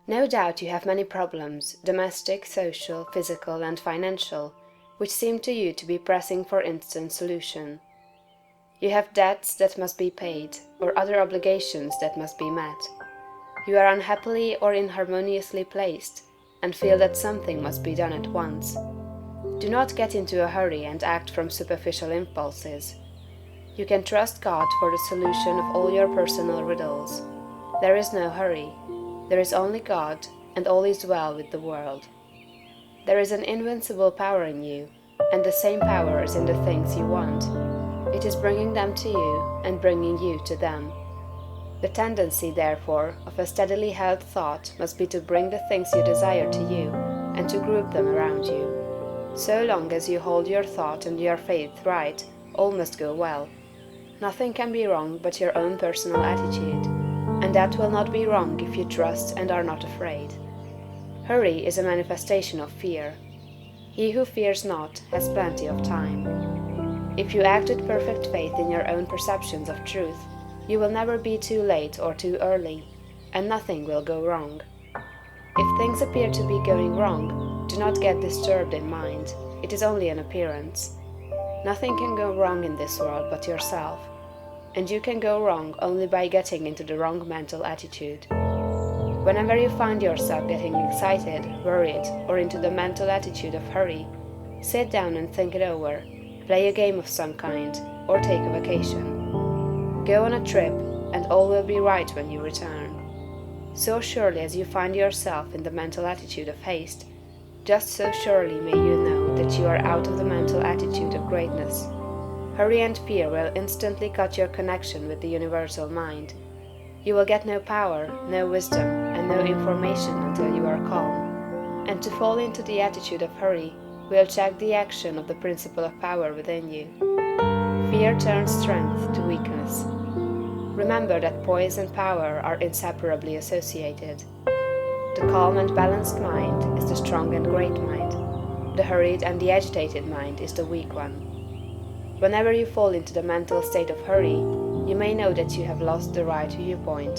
No doubt you have many problems, domestic, social, physical, and financial, which seem to you to be pressing for instant solution. You have debts that must be paid, or other obligations that must be met. You are unhappily or inharmoniously placed, and feel that something must be done at once. Do not get into a hurry and act from superficial impulses. You can trust God for the solution of all your personal riddles. There is no hurry. There is only God, and all is well with the world. There is an invincible power in you, and the same power is in the things you want. It is bringing them to you, and bringing you to them. The tendency, therefore, of a steadily held thought must be to bring the things you desire to you, and to group them around you. So long as you hold your thought and your faith right, all must go well. Nothing can be wrong but your own personal attitude, and that will not be wrong if you trust and are not afraid. Hurry is a manifestation of fear. He who fears not has plenty of time. If you act with perfect faith in your own perceptions of truth, you will never be too late or too early, and nothing will go wrong. If things appear to be going wrong, do not get disturbed in mind. It is only an appearance. Nothing can go wrong in this world but yourself, and you can go wrong only by getting into the wrong mental attitude. Whenever you find yourself getting excited, worried, or into the mental attitude of hurry, sit down and think it over, play a game of some kind, or take a vacation. Go on a trip, and all will be right when you return. So surely as you find yourself in the mental attitude of haste, just so surely may you know that you are out of the mental attitude of greatness. Hurry and fear will instantly cut your connection with the universal mind. You will get no power, no wisdom, and no information until you are calm. And to fall into the attitude of hurry will check the action of the principle of power within you. Fear turns strength to weakness. Remember that poise and power are inseparably associated. The calm and balanced mind is the strong and great mind. The hurried and the agitated mind is the weak one. Whenever you fall into the mental state of hurry, you may know that you have lost the right viewpoint.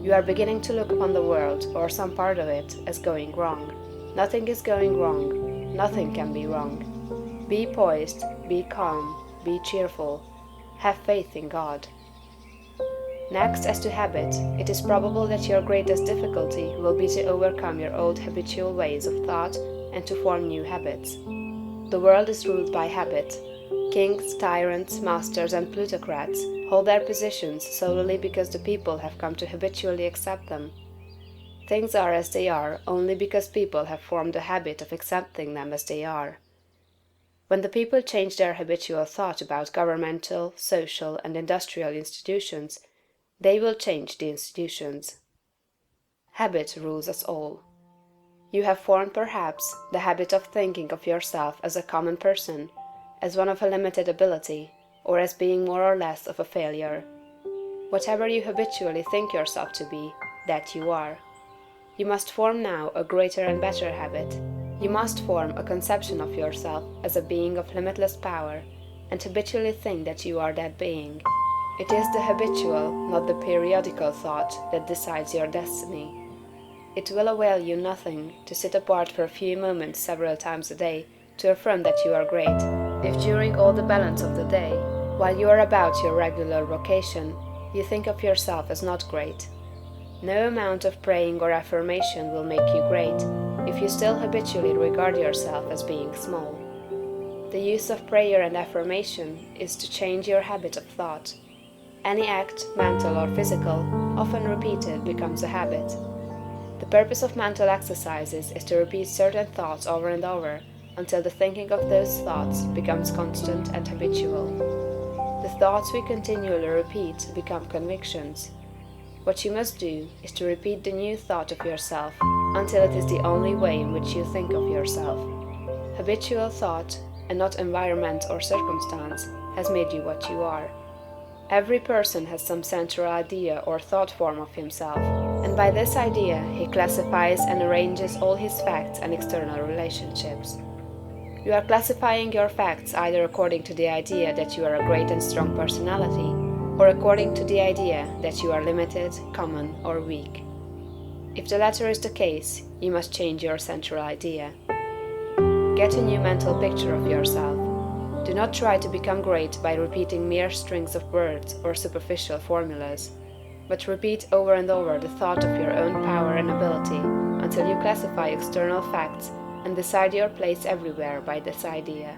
You are beginning to look upon the world, or some part of it, as going wrong. Nothing is going wrong. Nothing can be wrong. Be poised, be calm, be cheerful. Have faith in God. Next, as to habit, it is probable that your greatest difficulty will be to overcome your old habitual ways of thought and to form new habits. The world is ruled by habit. Kings, tyrants, masters, and plutocrats hold their positions solely because the people have come to habitually accept them. Things are as they are only because people have formed the habit of accepting them as they are. When the people change their habitual thought about governmental, social, and industrial institutions, they will change the institutions. Habit rules us all. You have formed, perhaps, the habit of thinking of yourself as a common person, as one of a limited ability, or as being more or less of a failure. Whatever you habitually think yourself to be, that you are. You must form now a greater and better habit. You must form a conception of yourself as a being of limitless power, and habitually think that you are that being. It is the habitual, not the periodical thought that decides your destiny. It will avail you nothing to sit apart for a few moments several times a day to affirm that you are great, if during all the balance of the day, while you are about your regular vocation, you think of yourself as not great. No amount of praying or affirmation will make you great, if you still habitually regard yourself as being small. The use of prayer and affirmation is to change your habit of thought. Any act, mental or physical, often repeated becomes a habit. The purpose of mental exercises is to repeat certain thoughts over and over until the thinking of those thoughts becomes constant and habitual. The thoughts we continually repeat become convictions. What you must do is to repeat the new thought of yourself until it is the only way in which you think of yourself. Habitual thought, and not environment or circumstance, has made you what you are. Every person has some central idea or thought form of himself, and by this idea he classifies and arranges all his facts and external relationships. You are classifying your facts either according to the idea that you are a great and strong personality, or according to the idea that you are limited, common, or weak. If the latter is the case, you must change your central idea. Get a new mental picture of yourself. Do not try to become great by repeating mere strings of words or superficial formulas, but repeat over and over the thought of your own power and ability until you classify external facts and decide your place everywhere by this idea.